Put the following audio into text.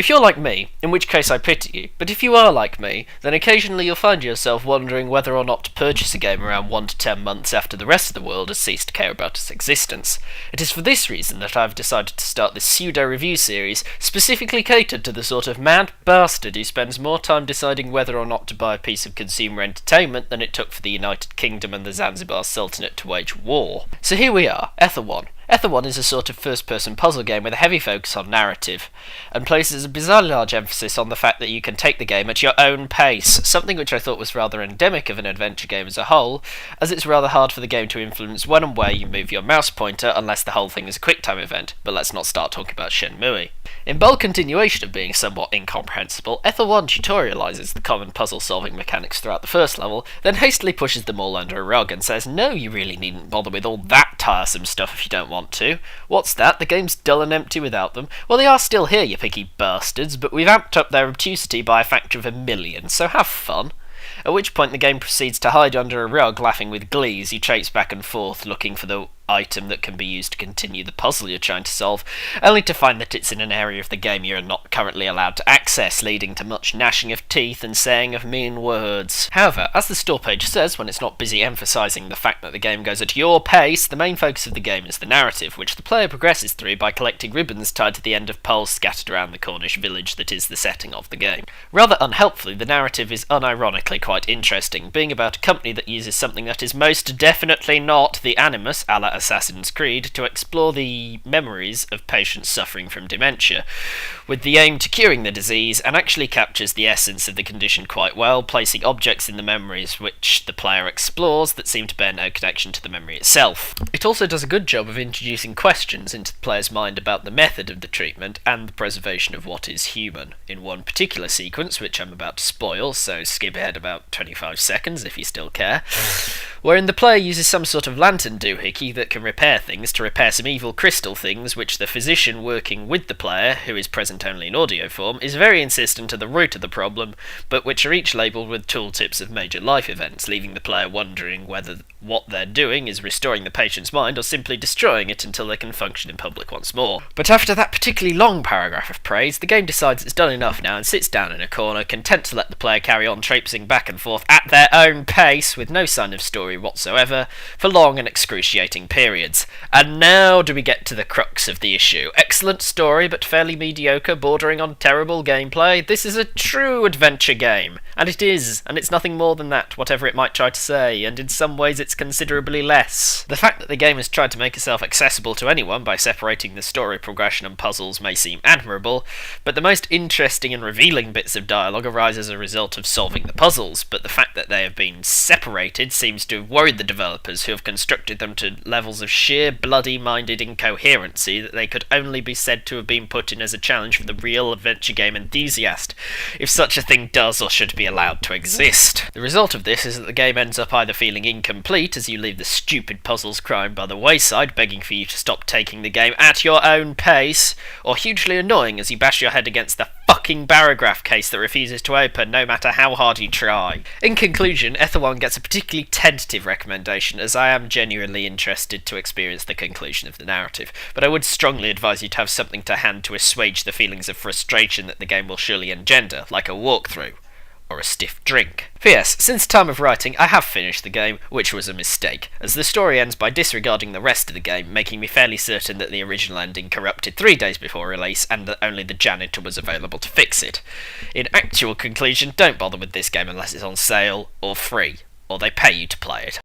If you're like me, in which case I pity you, but if you are like me, then occasionally you'll find yourself wondering whether or not to purchase a game around 1 to 10 months after the rest of the world has ceased to care about its existence. It is for this reason that I've decided to start this pseudo-review series, specifically catered to the sort of mad bastard who spends more time deciding whether or not to buy a piece of consumer entertainment than it took for the United Kingdom and the Zanzibar Sultanate to wage war. So here we are, Ether 1. Ether 1 is a sort of first-person puzzle game with a heavy focus on narrative, and places a bizarrely large emphasis on the fact that you can take the game at your own pace, something which I thought was rather endemic of an adventure game as a whole, as it's rather hard for the game to influence when and where you move your mouse pointer unless the whole thing is a quick-time event, but let's not start talking about Shenmue. In bold continuation of being somewhat incomprehensible, Ether 1 tutorialises the common puzzle-solving mechanics throughout the first level, then hastily pushes them all under a rug and says, no, you really needn't bother with all that tiresome stuff if you don't want to. What's that? The game's dull and empty without them. Well, they are still here, you picky bastards, but we've amped up their obtusity by a factor of 1,000,000, so have fun. At which point the game proceeds to hide under a rug, laughing with glee as you traipse back and forth looking for the item that can be used to continue the puzzle you're trying to solve, only to find that it's in an area of the game you're not currently allowed to access, leading to much gnashing of teeth and saying of mean words. However, as the store page says when it's not busy emphasising the fact that the game goes at your pace, the main focus of the game is the narrative, which the player progresses through by collecting ribbons tied to the end of poles scattered around the Cornish village that is the setting of the game. Rather unhelpfully, the narrative is unironically quite interesting, being about a company that uses something that is most definitely not the Animus, a la Assassin's Creed, to explore the memories of patients suffering from dementia, with the aim to curing the disease, and actually captures the essence of the condition quite well, placing objects in the memories which the player explores that seem to bear no connection to the memory itself. It also does a good job of introducing questions into the player's mind about the method of the treatment and the preservation of what is human. In one particular sequence, which I'm about to spoil, so skip ahead about 25 seconds if you still care, wherein the player uses some sort of lantern doohickey that can repair things to repair some evil crystal things which the physician working with the player, who is present only in audio form, is very insistent are the root of the problem, but which are each labelled with tooltips of major life events, leaving the player wondering whether what they're doing is restoring the patient's mind or simply destroying it until they can function in public once more. But after that particularly long paragraph of praise, the game decides it's done enough now and sits down in a corner, content to let the player carry on traipsing back and forth at their own pace, with no sign of story whatsoever, for long and excruciating periods. And now do we get to the crux of the issue. Excellent story, but fairly mediocre, bordering on terrible gameplay. This is a true adventure game. And it is, and it's nothing more than that, whatever it might try to say, and in some ways it's considerably less. The fact that the game has tried to make itself accessible to anyone by separating the story progression and puzzles may seem admirable, but the most interesting and revealing bits of dialogue arise as a result of solving the puzzles, but the fact that they have been separated seems to have worried the developers, who have constructed them to levels of sheer bloody-minded incoherency that they could only be said to have been put in as a challenge for the real adventure game enthusiast, if such a thing does or should be allowed to exist. The result of this is that the game ends up either feeling incomplete as you leave the stupid puzzles crying by the wayside, begging for you to stop taking the game at your own pace, or hugely annoying as you bash your head against the fucking barograph case that refuses to open no matter how hard you try. In conclusion, Ether 1 gets a particularly tentative recommendation, as I am genuinely interested to experience the conclusion of the narrative, but I would strongly advise you to have something to hand to assuage the feelings of frustration that the game will surely engender, like a walkthrough, or a stiff drink. P.S. Since time of writing, I have finished the game, which was a mistake, as the story ends by disregarding the rest of the game, making me fairly certain that the original ending corrupted 3 days before release, and that only the janitor was available to fix it. In actual conclusion, don't bother with this game unless it's on sale, or free, or they pay you to play it.